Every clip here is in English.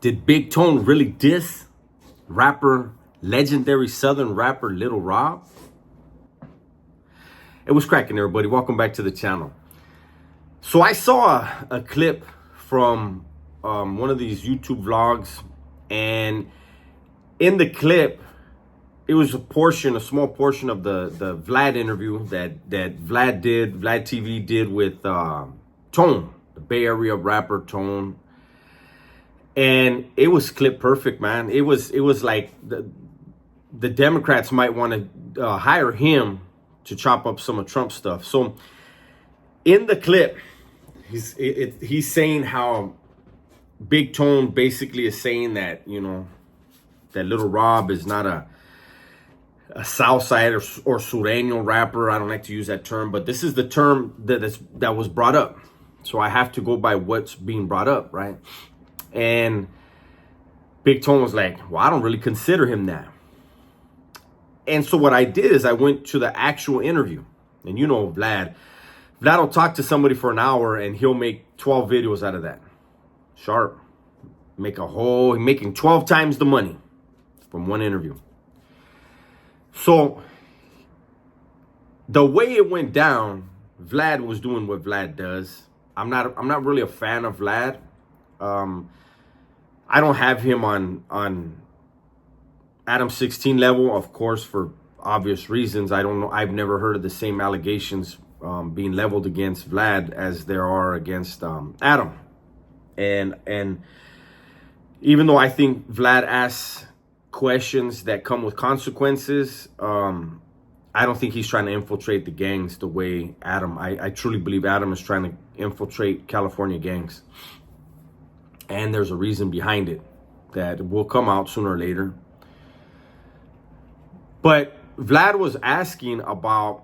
Did Big Tone really diss legendary Southern rapper Little Rob? It was cracking, everybody. Welcome back to the channel. So I saw a clip from one of these YouTube vlogs, and in the clip, it was a small portion of the Vlad interview that Vlad TV did with Tone, the Bay Area rapper Tone. And it was clip perfect, man. It was like the Democrats might want to hire him to chop up some of Trump's stuff. So in the clip, he's saying how Big Tone basically is saying that, you know, that Little Rob is not a Southside or Sureño rapper. I don't like to use that term, but this is the term that was brought up. So I have to go by what's being brought up, right? And Big Tone was like, well, I don't really consider him that. And so what I did is I went to the actual interview. And you know Vlad will talk to somebody for an hour and he'll make 12 videos out of that. Sharp. Making 12 times the money from one interview. So the way it went down, Vlad was doing what Vlad does. I'm not really a fan of Vlad. I don't have him on Adam 16 level, of course, for obvious reasons. I don't know. I've never heard of the same allegations being leveled against Vlad as there are against Adam. And even though I think Vlad asks questions that come with consequences, I don't think he's trying to infiltrate the gangs the way Adam. I truly believe Adam is trying to infiltrate California gangs. And there's a reason behind it that will come out sooner or later. But Vlad was asking about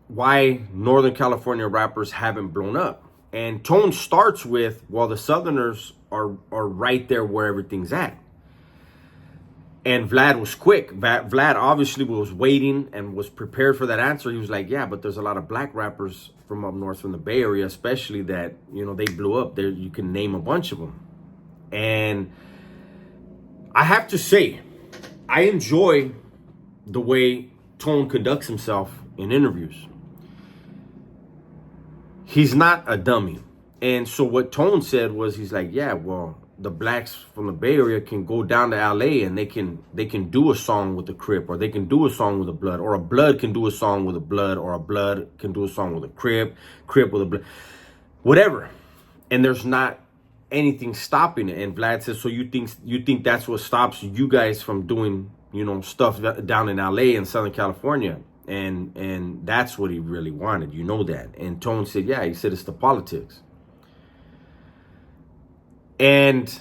why Northern California rappers haven't blown up. And Tone starts with, well, the Southerners are right there where everything's at. And Vlad was quick. Vlad obviously was waiting and was prepared for that answer. He was like, yeah, but there's a lot of black rappers from up north, from the Bay Area, especially that, you know, they blew up there. You can name a bunch of them. And I have to say, I enjoy the way Tone conducts himself in interviews. He's not a dummy. And so what Tone said was, he's like, yeah, well, the blacks from the Bay Area can go down to LA and they can do a song with a Crip, or they can do a song with a Blood, or a Blood can do a song with a Blood, or a Blood can do a song with a Crip with a Blood, whatever. And there's not anything stopping it. And Vlad says, so you think that's what stops you guys from doing, you know, stuff down in LA and Southern California? And that's what he really wanted. You know that. And Tone said, yeah, he said it's the politics. And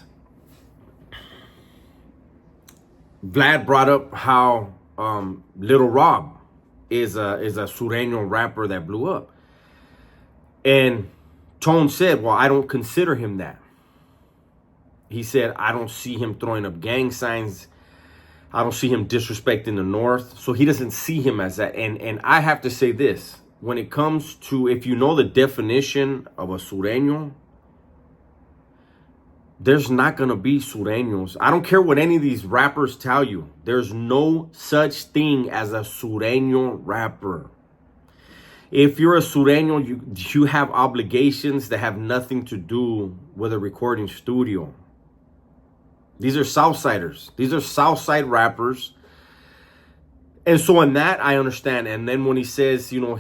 Vlad brought up how Little Rob is a Sureño rapper that blew up. And Tone said, well, I don't consider him that. He said, I don't see him throwing up gang signs. I don't see him disrespecting the North. So he doesn't see him as that. And I have to say this, when it comes to, if you know the definition of a Sureño, there's not going to be Sureños. I don't care what any of these rappers tell you. There's no such thing as a Sureño rapper. If you're a Sureño, you have obligations that have nothing to do with a recording studio. These are Southsiders. These are Southside rappers. And so in that, I understand. And then when he says, you know,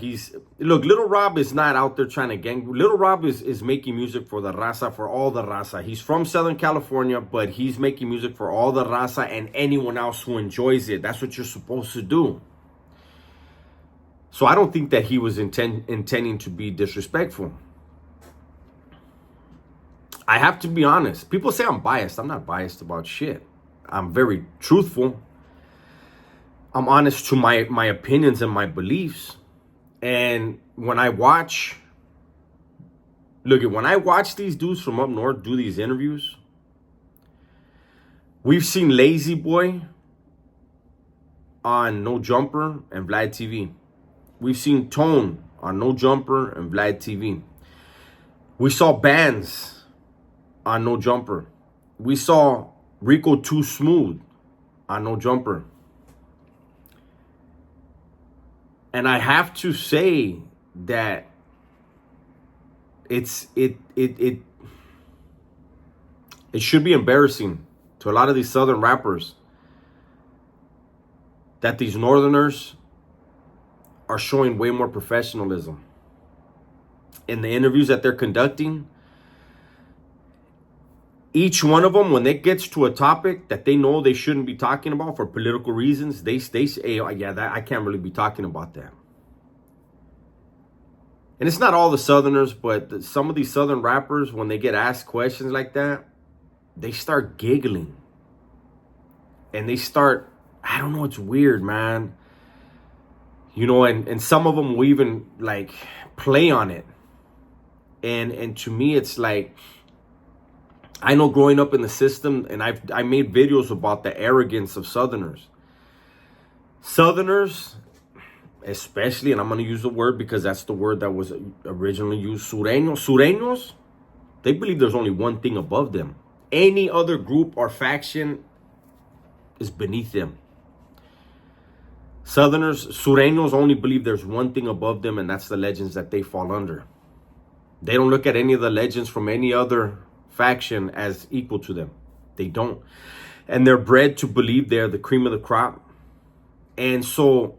look, Little Rob is not out there trying to gang. Little Rob is making music for the raza, for all the raza. He's from Southern California, but he's making music for all the raza and anyone else who enjoys it. That's what you're supposed to do. So I don't think that he was intending to be disrespectful. I have to be honest. People say I'm biased. I'm not biased about shit. I'm very truthful. I'm honest to my opinions and my beliefs. And when I watch these dudes from up north do these interviews, we've seen Lazy Boy on No Jumper and Vlad TV. We've seen Tone on No Jumper and Vlad TV. We saw bands on No Jumper. We saw Rico Too Smooth on No Jumper. And I have to say that it should be embarrassing to a lot of these Southern rappers that these Northerners are showing way more professionalism in the interviews that they're conducting. Each one of them, when it gets to a topic that they know they shouldn't be talking about for political reasons, they say, hey, yeah, I can't really be talking about that. And it's not all the Southerners, but some of these Southern rappers, when they get asked questions like that, they start giggling. And they start, I don't know, it's weird, man. You know, and some of them will even like play on it. And to me, it's like, I know growing up in the system, and I made videos about the arrogance of Southerners. Southerners, especially, and I'm going to use the word because that's the word that was originally used, Sureños, they believe there's only one thing above them. Any other group or faction is beneath them. Southerners, Sureños only believe there's one thing above them, and that's the legends that they fall under. They don't look at any of the legends from any other faction as equal to them. They don't. And they're bred to believe they're the cream of the crop. And so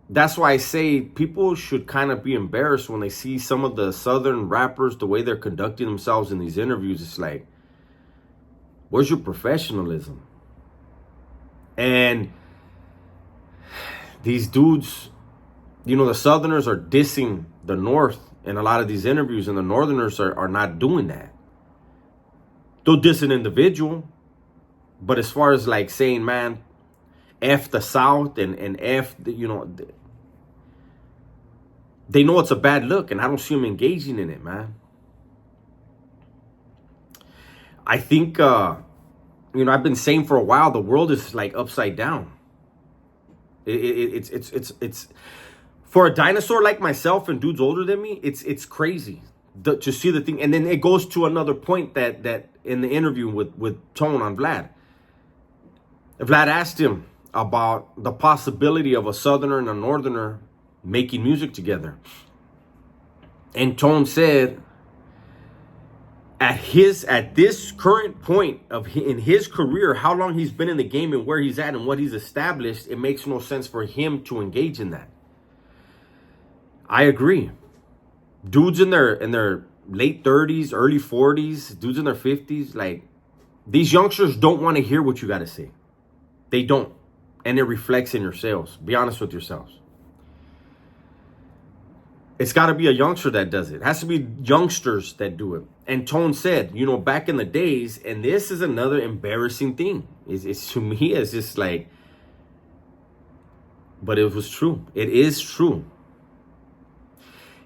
that's why I say people should kind of be embarrassed when they see some of the Southern rappers, the way they're conducting themselves in these interviews. It's like, where's your professionalism? And these dudes, you know, the Southerners are dissing the North in a lot of these interviews, and the Northerners are not doing that. They'll diss an individual, but as far as like saying, man, F the South and F, you know, they know it's a bad look, and I don't see them engaging in it, man. I think, you know, I've been saying for a while, the world is like upside down. It's for a dinosaur like myself and dudes older than me, it's crazy to see the thing. And then it goes to another point that in the interview with Tone on Vlad. Vlad asked him about the possibility of a Southerner and a Northerner making music together. And Tone said, at this current point in his career, how long he's been in the game and where he's at and what he's established, it makes no sense for him to engage in that. I agree. Dudes in their late 30s, early 40s, dudes in their 50s, like, these youngsters don't want to hear what you got to say. They don't. And it reflects in your sales. Be honest with yourselves. It's got to be a youngster that does it. It has to be youngsters that do it. And Tone said, you know, back in the days, and this is another embarrassing thing. It's to me, it's just like, but it was true. It is true.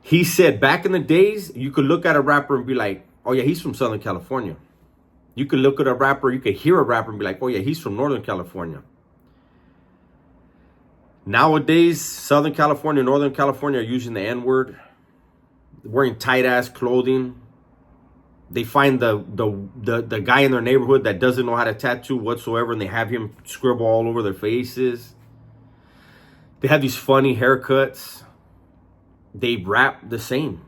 He said back in the days, you could look at a rapper and be like, oh yeah, he's from Southern California. You could look at a rapper, you could hear a rapper and be like, oh yeah, he's from Northern California. Nowadays, Southern California, Northern California are using the N-word, wearing tight-ass clothing. They find the guy in their neighborhood that doesn't know how to tattoo whatsoever, and they have him scribble all over their faces. They have these funny haircuts. They rap the same.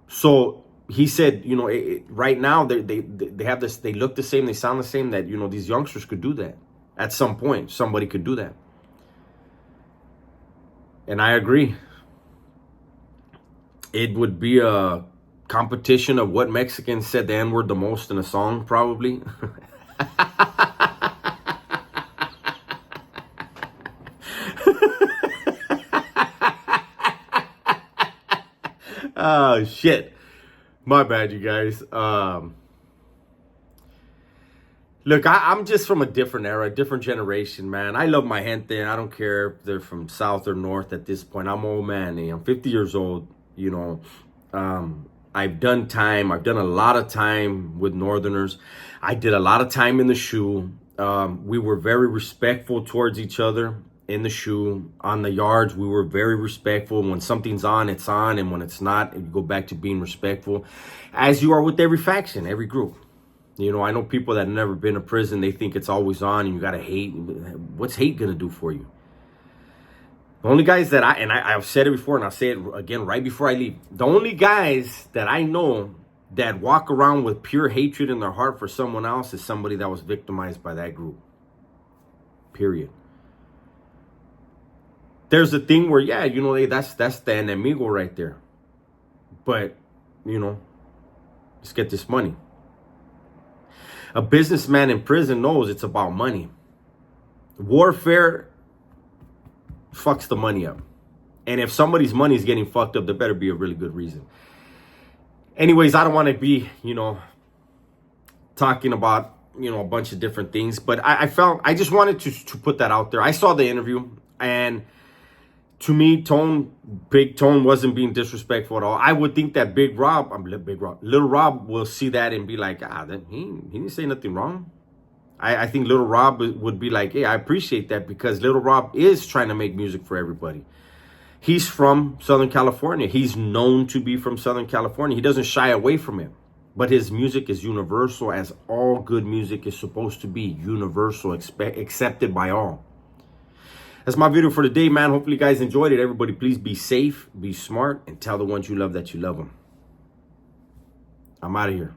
So he said, you know, right now they have this, they look the same, they sound the same, that, you know, these youngsters could do that. At some point, somebody could do that. And I agree. It would be a competition of what Mexicans said the N-word the most in a song, probably. Oh, shit. My bad, you guys. Look, I'm just from a different era, different generation, man. I love my gente. I don't care if they're from South or North at this point. I'm old man. I'm 50 years old, you know. I've done time. I've done a lot of time with Northerners. I did a lot of time in the shoe. We were very respectful towards each other in the shoe. On the yards, we were very respectful. When something's on, it's on. And when it's not, you go back to being respectful. As you are with every faction, every group. You know, I know people that have never been to prison, they think it's always on and you got to hate. What's hate going to do for you? The only guys that I've said it before and I'll say it again right before I leave. The only guys that I know that walk around with pure hatred in their heart for someone else is somebody that was victimized by that group. Period. There's a thing where, yeah, you know, that's the enemigo right there. But, you know, let's get this money. A businessman in prison knows it's about money. Warfare fucks the money up. And if somebody's money is getting fucked up, there better be a really good reason. Anyways, I don't want to be, you know, talking about, you know, a bunch of different things. But I just wanted to put that out there. I saw the interview, and to me, Big Tone wasn't being disrespectful at all. I would think that Little Rob will see that and be like, he didn't say nothing wrong. I think Little Rob would be like, hey, I appreciate that, because Little Rob is trying to make music for everybody. He's from Southern California. He's known to be from Southern California. He doesn't shy away from it. But his music is universal, as all good music is supposed to be. Universal, accepted by all. That's my video for today, man. Hopefully you guys enjoyed it. Everybody, please be safe, be smart, and tell the ones you love that you love them. I'm out of here.